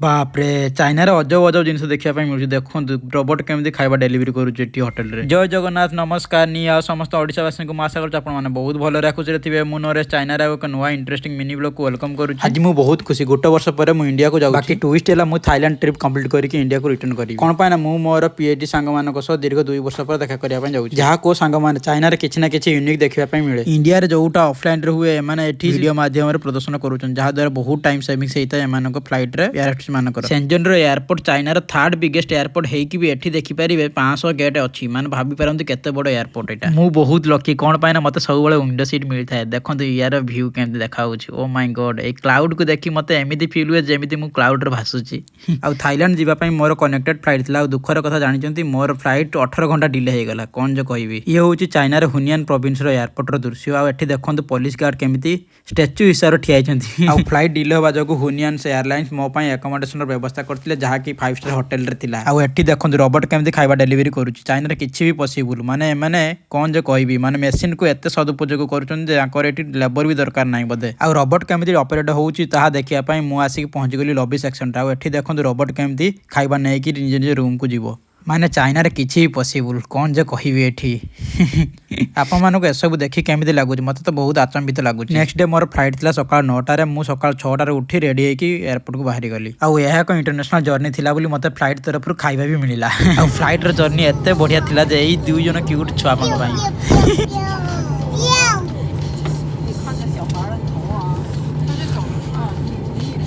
ବାପରେ ଚାଇନାରେ ଅଜବ ଅଜବ ଜିନିଷ ଦେଖିବା ପାଇଁ ମିଳୁଛି। ଦେଖନ୍ତୁ ରୋବଟ କେମିତି ଖାଇବା ଡେଲିଭରି କରୁଛି ଏଠି ହୋଟେଲରେ। ଜୟ ଜଗନ୍ନାଥ, ନମସ୍କାର ନି ଆଉ ସମସ୍ତ ଓଡ଼ିଶାବାସୀଙ୍କୁ ମୁଁ ଆଶା କରୁଛି ଆପଣମାନେ ବହୁତ ଭଲରେ ଆଖୁସିରେ ଥିବେ। ମୁଁ ନରେଶ ଚାଇନାରେ ଆଉ ଏକ ନୂଆ ଇଣ୍ଟରେଷ୍ଟିଂ ମିନି ବ୍ଲଗକୁ ୱେଲକମ୍ କରୁଛି। ଆଜି ମୁଁ ବହୁତ ଖୁସି, ଗୋଟେ ବର୍ଷ ପରେ ମୁଁ ଇଣ୍ଡିଆକୁ ଯାଉଛି। ବାକି ଟୁଇଷ୍ଟ ହେଲା ମୁଁ ଥାଇଲାଣ୍ଡ ଟ୍ରିପ୍ କମ୍ପ୍ଲିଟ୍ କରିକି ଇଣ୍ଡିଆକୁ ରିଟର୍ନ କରିବି। କ'ଣ ପାଇଁ ନା ମୁଁ ମୋର ପିଏଚଡି ସାଙ୍ଗମାନଙ୍କ ସହ ଦୀର୍ଘ 2 ବର୍ଷ ପରେ ଦେଖା କରିବା ପାଇଁ ଯାଉଛି। ଯାହା କୋଉ ସାଙ୍ଗମାନେ ଚାଇନାରେ କିଛି ନା କିଛି ୟୁନିକ୍ ଦେଖିବା ପାଇଁ ମିଳେ। ଇଣ୍ଡିଆରେ ଯୋଉଟା ଅଫଲାଇନରେ ହୁଏ ଏମାନେ ଏଠି ଭିଡ଼ିଓ ମାଧ୍ୟମରେ ପ୍ରଦର୍ଶନ କରୁଛନ୍ତି, ଯାହାଦ୍ୱାରା ବହୁତ ଟାଇମ୍ ସେଭିଂସ ହେଇଥାଏ ଏମାନଙ୍କ ଫ୍ଲାଇଟ୍ରେ ଏୟାରହୋଷ୍ଟେସ୍ ମାନଙ୍କର। ସେଞ୍ଜନର ଏୟାରପୋର୍ଟ ଚାଇନାର ଥାର୍ଡ ବିଗେଷ୍ଟ ଏୟାରପୋର୍ଟ ହେଇକି ବି ଏଠି ଦେଖିପାରିବେ 500 ଗେଟ୍ ଅଛି। ମାନେ ଭାବିପାରନ୍ତି କେତେ ବଡ଼ ଏୟାରପୋର୍ଟ ଏଇଟା। ମୁଁ ବହୁତ ଲକି, କ'ଣ ପାଇଁ ନା ମୋତେ ସବୁବେଳେ ୱିଣ୍ଡୋ ସିଟ୍ ମିଳିଥାଏ। ଦେଖନ୍ତୁ ୟାର ଭ୍ୟୁ କେମିତି ଦେଖାଯାଉଛି। ଓ ମାଇ ଗଡ୍, ଏଇ କ୍ଲାଉଡକୁ ଦେଖି ମୋତେ ଏମିତି ଫିଲ୍ ହୁଏ ଯେମିତି ମୁଁ କ୍ଲାଉଡରେ ଭାସୁଛି। ଆଉ ଥାଇଲାଣ୍ଡ ଯିବା ପାଇଁ ମୋର କନେକ୍ଟେଡ୍ ଫ୍ଲାଇଟ୍ ଥିଲା। ଆଉ ଦୁଃଖର କଥା ଜାଣିଛନ୍ତି, ମୋର ଫ୍ଲାଇଟ୍ 18 ଘଣ୍ଟା ଡିଲେ ହେଇଗଲା। କ'ଣ ଯେ କହିବି। ଇଏ ହେଉଛି ଚାଇନାର ହୁନିଆନ ପ୍ରୋଭିନ୍ସର ଏୟାରପୋର୍ଟର ଦୃଶ୍ୟ। ଆଉ ଏଠି ଦେଖନ୍ତୁ ପୋଲିସ ଗାର୍ଡ କେମିତି ଷ୍ଟାଚ୍ୟୁ ହିସାବରେ ଠିଆ ହେଇଛନ୍ତି। ଆଉ ଫ୍ଲାଇଟ୍ ଡିଲେ ହେବା ଯୋଗୁଁ ହୁନିଆନ ଏୟାରଲାଇନ୍ସ ମୋ ପାଇଁ ଆକୋମୋଡେସନର ବ୍ୟବସ୍ଥା କରିଥିଲେ, ଯାହାକି 5 ଷ୍ଟାର ହୋଟେଲରେ ଥିଲା। ଆଉ ଏଠି ଦେଖନ୍ତୁ ରୋବଟ କେମିତି ଖାଇବା ଡେଲିଭରି କରୁଛି। ଚାଇନାରେ କିଛି ବି ପସିବୁଲ, ମାନେ ଏମାନେ କ'ଣ ଯେ କହିବି, ମାନେ ମେସିନକୁ ଏତେ ସଦୁପଯୋଗ କରୁଛନ୍ତି ଯେ ତାଙ୍କର ଏଠି ଲେବର ବି ଦରକାର ନାହିଁ ବୋଧେ। ଆଉ ରୋବଟ କେମିତି ଅପରେଟ ହେଉଛି ତାହା ଦେଖିବା ପାଇଁ ମୁଁ ଆସିକି ପହଞ୍ଚିଗଲି ଲବି ସେକ୍ସନଟା। ଆଉ ଏଠି ଦେଖନ୍ତୁ ରୋବଟ କେମିତି ଖାଇବା ନେଇକି ନିଜ ନିଜ ରୁମକୁ ଯିବ। ମାନେ ଚାଇନାରେ କିଛି ବି ପସିବୁଲ, କ'ଣ ଯେ କହିବି ଏଠି। ଆପଣମାନଙ୍କୁ ଏସବୁ ଦେଖି କେମିତି ଲାଗୁଛି? ମୋତେ ତ ବହୁତ ଆଚମ୍ବିତ ଲାଗୁଛି। ନେକ୍ସଟ ଡେ ମୋର ଫ୍ଲାଇଟ୍ ଥିଲା ସକାଳ 9ଟାରେ। ମୁଁ ସକାଳ 6ଟାରେ ଉଠି ରେଡ଼ି ହେଇକି ଏୟାରପୋର୍ଟକୁ ବାହାରିଗଲି। ଆଉ ଏହା ଏକ ଇଣ୍ଟରନ୍ୟାସନାଲ ଜର୍ଣ୍ଣି ଥିଲା ବୋଲି ମୋତେ ଫ୍ଲାଇଟ୍ ତରଫରୁ ଖାଇବା ବି ମିଳିଲା। ଆଉ ଫ୍ଲାଇଟ୍ର ଜର୍ଣ୍ଣି ଏତେ ବଢ଼ିଆ ଥିଲା ଯେ ଏଇ 2 ଜଣ କ୍ୟୁଟ୍ ଛୁଆମାନଙ୍କ ପାଇଁ।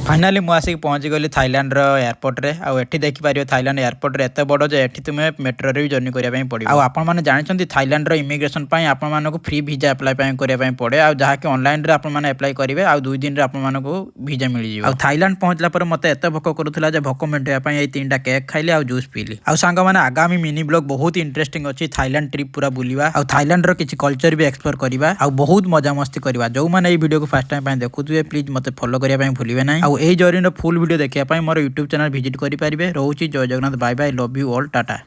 ଫାଇନାଲି ମୁଁ ଆସିକି ପହଞ୍ଚିଗଲି ଥାଇଲାଣ୍ଡର ଏୟାରପୋର୍ଟରେ। ଆଉ ଏଠି ଦେଖିପାରିବେ ଥାଇଲାଣ୍ଡ ଏୟାରପୋର୍ଟରେ ଏତେ ବଡ଼ ଯେ ଏଠି ତୁମେ ମେଟ୍ରୋରେ ବି ଜର୍ଣ୍ଣି କରିବା ପାଇଁ ପଡ଼ିବ। ଆଉ ଆପଣମାନେ ଜାଣିଛନ୍ତି ଥାଇଲାଣ୍ଡର ଇମିଗ୍ରେସନ୍ ପାଇଁ ଆପଣମାନଙ୍କୁ ଫ୍ରି ଭିଜା ଆପ୍ଲାଏ କରିବା ପାଇଁ ପଡ଼େ। ଆଉ ଯାହାକି ଅନଲାଇନରେ ଆପଣମାନେ ଆପ୍ଲାଏ କରିବେ ଆଉ 2 ଦିନରେ ଆପଣମାନଙ୍କୁ ଭିଜା ମିଳିଯିବ। ଆଉ ଥାଇଲାଣ୍ଡ ପହଞ୍ଚିଲା ପରେ ମୋତେ ଏତେ ଭୋକ କରୁଥିଲା ଯେ ଭୋକ ମେଣ୍ଟାଇବା ପାଇଁ ଏଇ 3ଟା କେକ୍ ଖାଇଲି ଆଉ ଜୁସ୍ ପିଇଲି। ଆଉ ସାଙ୍ଗମାନେ ଆଗାମୀ ମିନି ବ୍ଲଗ ବହୁତ ଇଣ୍ଟରେଷ୍ଟିଂ ଅଛି। ଥାଇଲାଣ୍ଡ ଟ୍ରିପ୍ ପୁରା ବୁଲିବା ଆଉ ଥାଇଲାଣ୍ଡର କିଛି କଲଚର ବି ଏକ୍ସପ୍ଲୋର କରିବା ଆଉ ବହୁତ ମଜାମସ୍ତି କରିବା। ଯୋଉମାନେ ଏଇ ଭିଡ଼ିଓକୁ ଫାର୍ଷ୍ଟ ଟାଇମ୍ ପାଇଁ ଦେଖୁଥିବେ ପ୍ଲିଜ ମୋତେ ଫଲୋ କରିବା ପାଇଁ ଭୁଲିବେ ନାହିଁ। ଆଉ ଏହି ଜର୍ଣ୍ଣିର ଫୁଲ୍ ଭିଡ଼ିଓ ଦେଖିବା ପାଇଁ ମୋର ୟୁଟ୍ୟୁବ ଚ୍ୟାନେଲ ଭିଜିଟ୍ କରିପାରିବେ। ରହୁଛି ଜୟ Jagannath, bye bye, love you all, Tata.